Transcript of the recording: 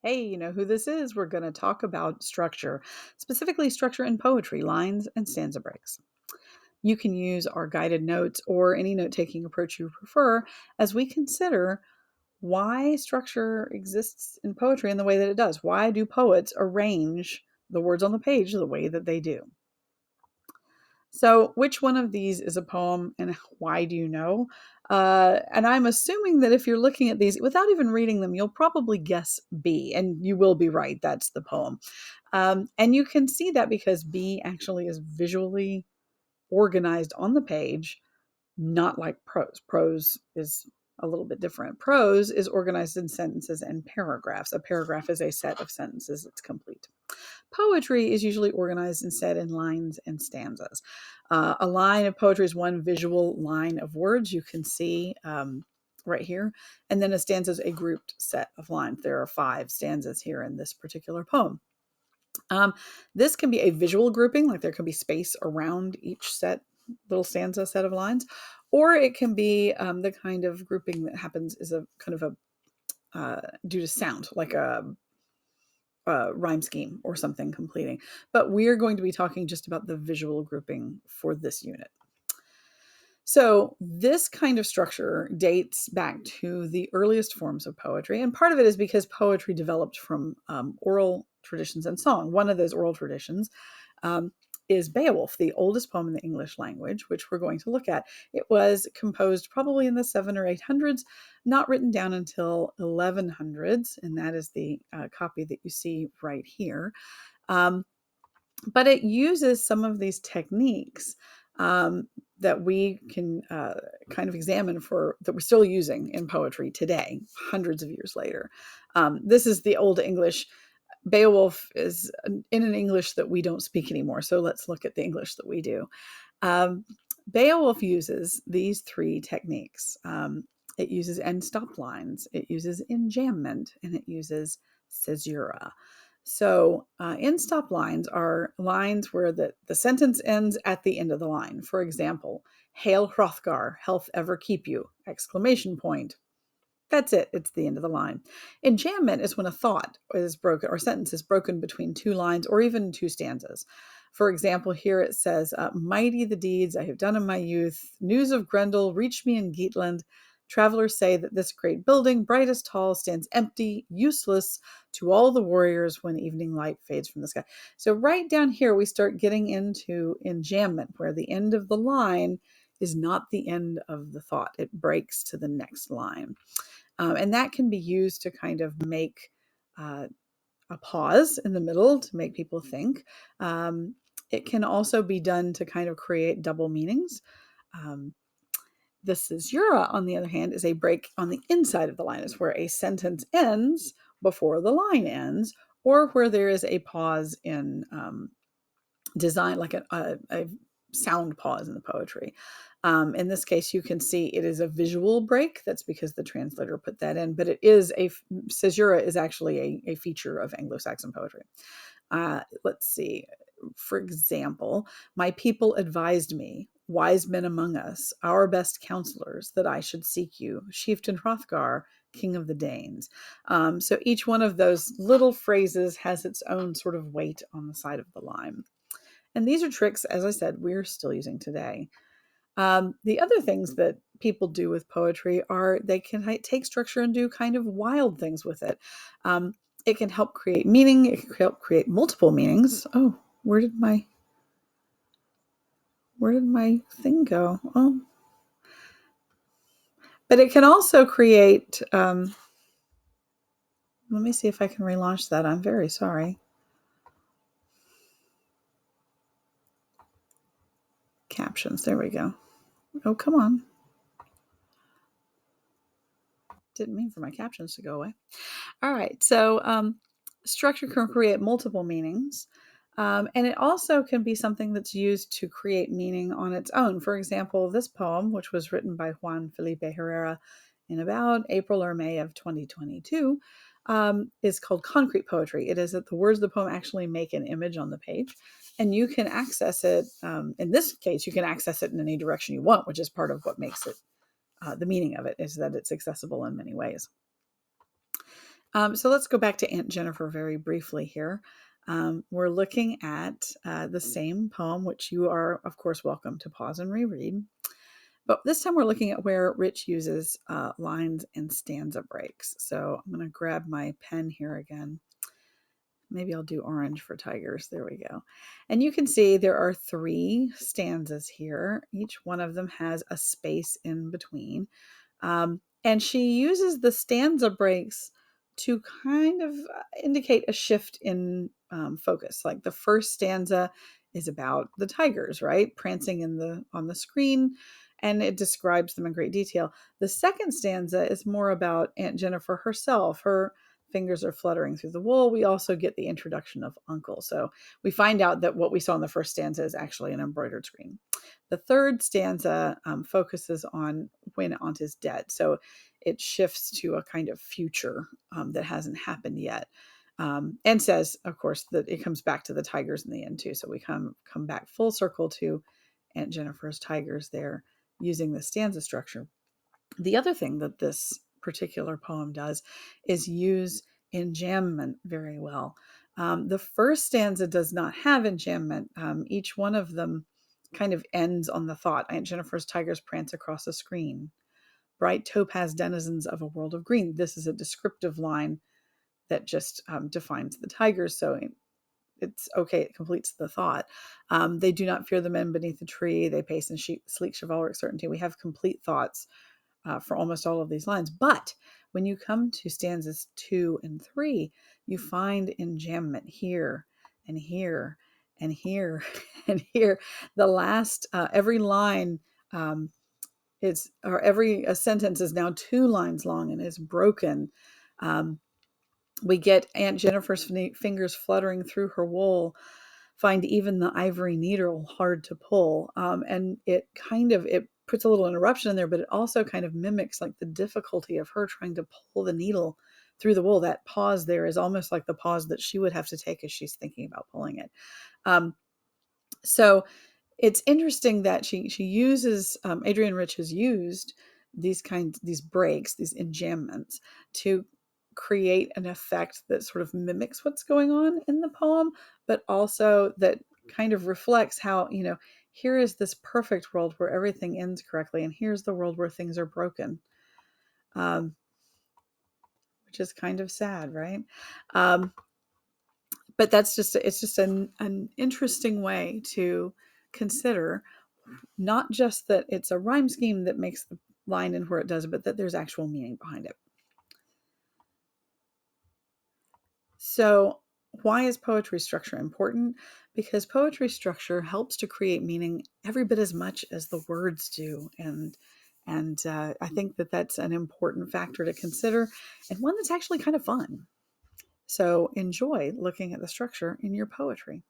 Hey, you know who this is? We're going to talk about structure, specifically structure in poetry, lines and stanza breaks. You can use our guided notes or any note taking approach you prefer as we consider why structure exists in poetry in the way that it does. Why do poets arrange the words on the page the way that they do? So, which one of these is a poem and why do you know? And I'm assuming that if you're looking at these without even reading them, you'll probably guess B, and you will be right. That's the poem. And you can see that because B actually is visually organized on the page, not like prose. Prose is a little bit different. Prose is organized in sentences and paragraphs. A paragraph is a set of sentences that's complete. Poetry is usually organized instead in lines and stanzas. A line of poetry is one visual line of words you can see right here. And then a stanza is a grouped set of lines. There are 5 stanzas here in this particular poem. This can be a visual grouping, like there can be space around each little stanza set of lines, or it can be the kind of grouping that happens is a kind of a due to sound, like a rhyme scheme or something completing. But we're going to be talking just about the visual grouping for this unit. So this kind of structure dates back to the earliest forms of poetry. And part of it is because poetry developed from oral traditions and song. One of those oral traditions is Beowulf, the oldest poem in the English language, which we're going to look at. It was composed probably in the 700s or 800s, not written down until 1100s, and that is the copy that you see right here. But it uses some of these techniques that we can kind of examine that we're still using in poetry today, hundreds of years later. This is the Old English. Beowulf is in an English that we don't speak anymore. So let's look at the English that we do. Beowulf uses these 3 techniques. It uses end stop lines, it uses enjambment, and it uses caesura. So end stop lines are lines where the sentence ends at the end of the line. For example, Hail Hrothgar, health ever keep you! Exclamation point. That's it. It's the end of the line. Enjambment is when a thought is broken or sentence is broken between 2 lines or even 2 stanzas. For example, here it says, mighty the deeds I have done in my youth. News of Grendel reached me in Geatland. Travelers say that this great building, bright as tall, stands empty, useless to all the warriors when evening light fades from the sky. So right down here, we start getting into enjambment, where the end of the line is not the end of the thought. It breaks to the next line. And that can be used to kind of make a pause in the middle to make people think. It can also be done to kind of create double meanings. The caesura, on the other hand, is a break on the inside of the line. It's where a sentence ends before the line ends, or where there is a pause in design, like a sound pause in the poetry. In this case, you can see it is a visual break. That's because the translator put that in, but caesura is actually a feature of Anglo-Saxon poetry. Let's see. For example, my people advised me, wise men among us, our best counselors, that I should seek you, Chieftain Hrothgar, king of the Danes. So each one of those little phrases has its own sort of weight on the side of the line. And these are tricks, as I said, we're still using today. The other things that people do with poetry are they can take structure and do kind of wild things with it. It can help create meaning. It can help create multiple meanings. Oh, where did my thing go? Oh, but it can also create. Let me see if I can relaunch that. I'm very sorry. Captions. There we go. Oh, come on. Didn't mean for my captions to go away. All right. So structure can create multiple meanings. And it also can be something that's used to create meaning on its own. For example, this poem, which was written by Juan Felipe Herrera in about April or May of 2022, is called concrete poetry. It is that the words of the poem actually make an image on the page, and you can access it. In this case, you can access it in any direction you want, which is part of what makes it the meaning of it, is that it's accessible in many ways. So let's go back to Aunt Jennifer very briefly here. We're looking at the same poem, which you are, of course, welcome to pause and reread. But this time we're looking at where Rich uses lines and stanza breaks. So I'm going to grab my pen here again. Maybe I'll do orange for tigers. There we go. And you can see there are 3 stanzas here. Each one of them has a space in between. And she uses the stanza breaks to kind of indicate a shift in focus. Like the first stanza is about the tigers, right, prancing on the screen, and it describes them in great detail. The second stanza is more about Aunt Jennifer herself. Her fingers are fluttering through the wool. We also get the introduction of Uncle. So we find out that what we saw in the first stanza is actually an embroidered screen. The third stanza focuses on when Aunt is dead. So it shifts to a kind of future that hasn't happened yet. And says, of course, that it comes back to the tigers in the end too. So we come back full circle to Aunt Jennifer's tigers there using the stanza structure. The other thing that this particular poem does is use enjambment very well. The first stanza does not have enjambment. Each one of them kind of ends on the thought. Aunt Jennifer's tigers prance across the screen. Bright topaz denizens of a world of green. This is a descriptive line that just defines the tigers. So it's okay. It completes the thought. They do not fear the men beneath the tree. They pace in sleek chivalric certainty. We have complete thoughts for almost all of these lines. But when you come to stanzas 2 and 3, you find enjambment here and here and here and here. The last, every line every sentence is now 2 lines long and is broken. We get Aunt Jennifer's fingers fluttering through her wool, find even the ivory needle hard to pull. And it puts a little interruption in there, but it also kind of mimics like the difficulty of her trying to pull the needle through the wool. That pause there is almost like the pause that she would have to take as she's thinking about pulling it. So it's interesting that she uses, Adrienne Rich has used these breaks, these enjambments, to create an effect that sort of mimics what's going on in the poem, but also that kind of reflects how, here is this perfect world where everything ends correctly, and here's the world where things are broken, which is kind of sad, right? But it's just an interesting way to consider not just that it's a rhyme scheme that makes the line in where it does, but that there's actual meaning behind it. So why is poetry structure important? Because poetry structure helps to create meaning every bit as much as the words do. And I think that that's an important factor to consider, and one that's actually kind of fun. So enjoy looking at the structure in your poetry.